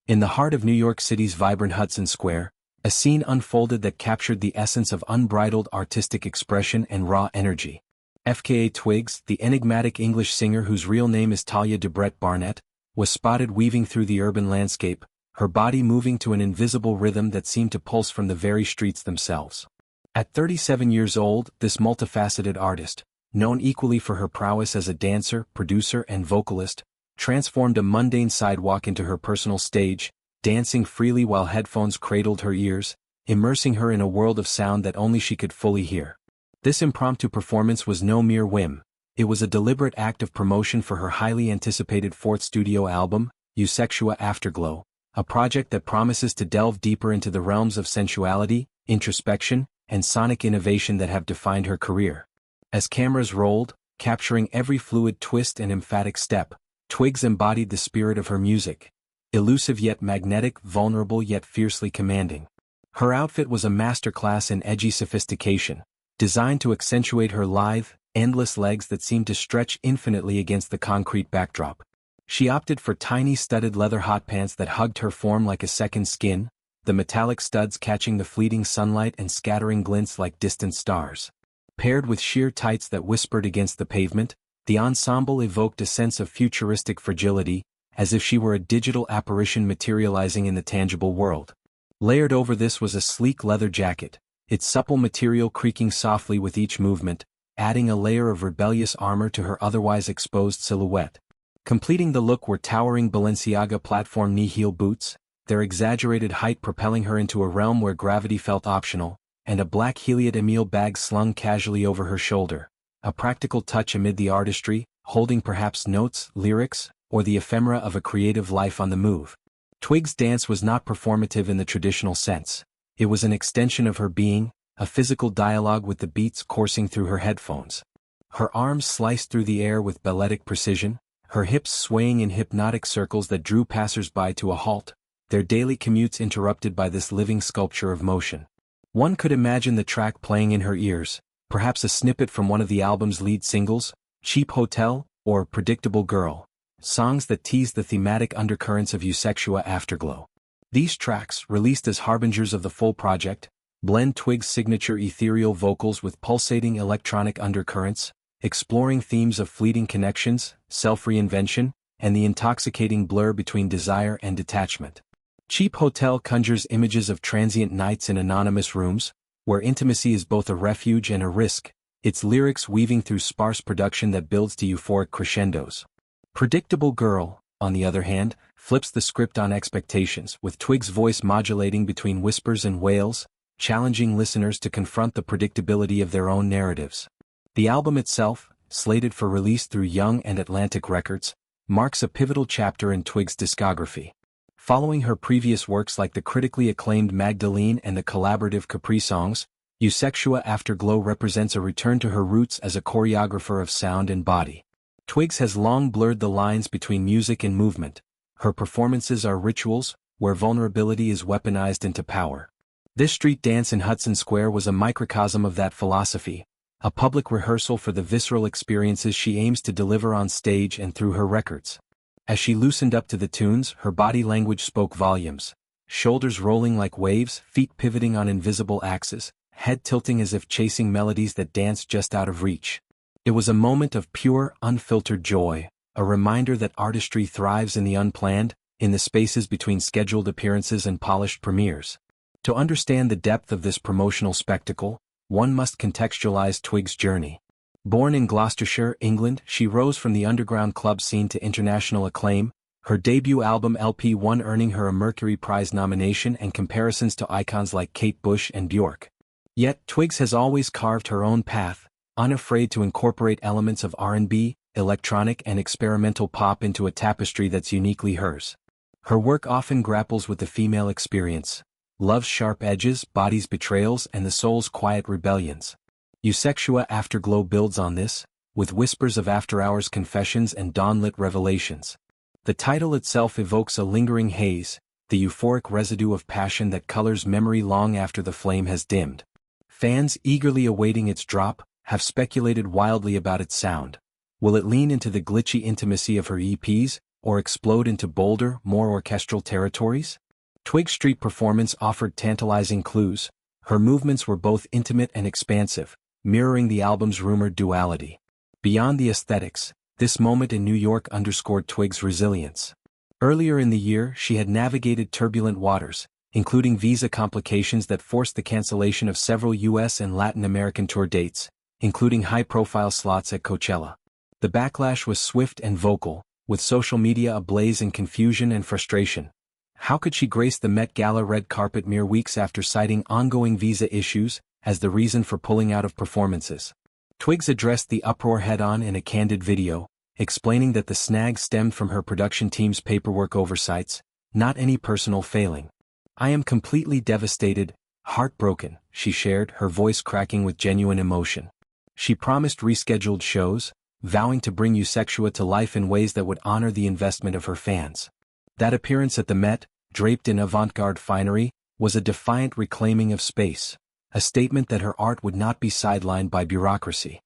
In the heart of New York City's vibrant Hudson Square, a scene unfolded that captured the essence of unbridled artistic expression and raw energy. FKA Twigs, the enigmatic English singer whose real name is Talia Debrett Barnett, was spotted weaving through the urban landscape, her body moving to an invisible rhythm that seemed to pulse from the very streets themselves. At 37 years old, this multifaceted artist, known equally for her prowess as a dancer, producer, and vocalist, transformed a mundane sidewalk into her personal stage, dancing freely while headphones cradled her ears, immersing her in a world of sound that only she could fully hear. This impromptu performance was no mere whim. It was a deliberate act of promotion for her highly anticipated fourth studio album, Eusexua Afterglow, a project that promises to delve deeper into the realms of sensuality, introspection, and sonic innovation that have defined her career. As cameras rolled, capturing every fluid twist and emphatic step, Twigs embodied the spirit of her music. Elusive yet magnetic, vulnerable yet fiercely commanding. Her outfit was a masterclass in edgy sophistication, designed to accentuate her lithe, endless legs that seemed to stretch infinitely against the concrete backdrop. She opted for tiny studded leather hotpants that hugged her form like a second skin, the metallic studs catching the fleeting sunlight and scattering glints like distant stars. Paired with sheer tights that whispered against the pavement, the ensemble evoked a sense of futuristic fragility, as if she were a digital apparition materializing in the tangible world. Layered over this was a sleek leather jacket, its supple material creaking softly with each movement, adding a layer of rebellious armor to her otherwise exposed silhouette. Completing the look were towering Balenciaga platform knee-heel boots, their exaggerated height propelling her into a realm where gravity felt optional, and a black Heliot Emile bag slung casually over her shoulder, a practical touch amid the artistry, holding perhaps notes, lyrics, or the ephemera of a creative life on the move. Twigs' dance was not performative in the traditional sense. It was an extension of her being, a physical dialogue with the beats coursing through her headphones. Her arms sliced through the air with balletic precision, her hips swaying in hypnotic circles that drew passersby to a halt, their daily commutes interrupted by this living sculpture of motion. One could imagine the track playing in her ears, perhaps a snippet from one of the album's lead singles, Cheap Hotel, or Predictable Girl, songs that tease the thematic undercurrents of Eusexua Afterglow. These tracks, released as harbingers of the full project, blend Twigs' signature ethereal vocals with pulsating electronic undercurrents, exploring themes of fleeting connections, self-reinvention, and the intoxicating blur between desire and detachment. Cheap Hotel conjures images of transient nights in anonymous rooms, where intimacy is both a refuge and a risk, its lyrics weaving through sparse production that builds to euphoric crescendos. Predictable Girl, on the other hand, flips the script on expectations, with Twigs' voice modulating between whispers and wails, challenging listeners to confront the predictability of their own narratives. The album itself, slated for release through Young and Atlantic Records, marks a pivotal chapter in Twigs' discography. Following her previous works like the critically acclaimed Magdalene and the collaborative Capri songs, Eusexua Afterglow represents a return to her roots as a choreographer of sound and body. Twigs has long blurred the lines between music and movement. Her performances are rituals, where vulnerability is weaponized into power. This street dance in Hudson Square was a microcosm of that philosophy, a public rehearsal for the visceral experiences she aims to deliver on stage and through her records. As she loosened up to the tunes, her body language spoke volumes. Shoulders rolling like waves, feet pivoting on invisible axes, head tilting as if chasing melodies that danced just out of reach. It was a moment of pure, unfiltered joy, a reminder that artistry thrives in the unplanned, in the spaces between scheduled appearances and polished premieres. To understand the depth of this promotional spectacle, one must contextualize Twigs' journey. Born in Gloucestershire, England, she rose from the underground club scene to international acclaim, her debut album LP1 earning her a Mercury Prize nomination and comparisons to icons like Kate Bush and Bjork. Yet, Twigs has always carved her own path, unafraid to incorporate elements of R&B, electronic and experimental pop into a tapestry that's uniquely hers. Her work often grapples with the female experience, love's sharp edges, body's betrayals, and the soul's quiet rebellions. Eusexua Afterglow builds on this, with whispers of after-hours confessions and dawn-lit revelations. The title itself evokes a lingering haze, the euphoric residue of passion that colors memory long after the flame has dimmed. Fans eagerly awaiting its drop have speculated wildly about its sound. Will it lean into the glitchy intimacy of her EPs, or explode into bolder, more orchestral territories? Twigs' street performance offered tantalizing clues. Her movements were both intimate and expansive, mirroring the album's rumored duality. Beyond the aesthetics, this moment in New York underscored Twigs' resilience. Earlier in the year, she had navigated turbulent waters, including visa complications that forced the cancellation of several U.S. and Latin American tour dates, including high-profile slots at Coachella. The backlash was swift and vocal, with social media ablaze in confusion and frustration. How could she grace the Met Gala red carpet mere weeks after citing ongoing visa issues as the reason for pulling out of performances? Twigs addressed the uproar head-on in a candid video, explaining that the snag stemmed from her production team's paperwork oversights, not any personal failing. "I am completely devastated, heartbroken," she shared, her voice cracking with genuine emotion. She promised rescheduled shows, vowing to bring Usexua to life in ways that would honor the investment of her fans. That appearance at the Met, draped in avant-garde finery, was a defiant reclaiming of space, a statement that her art would not be sidelined by bureaucracy.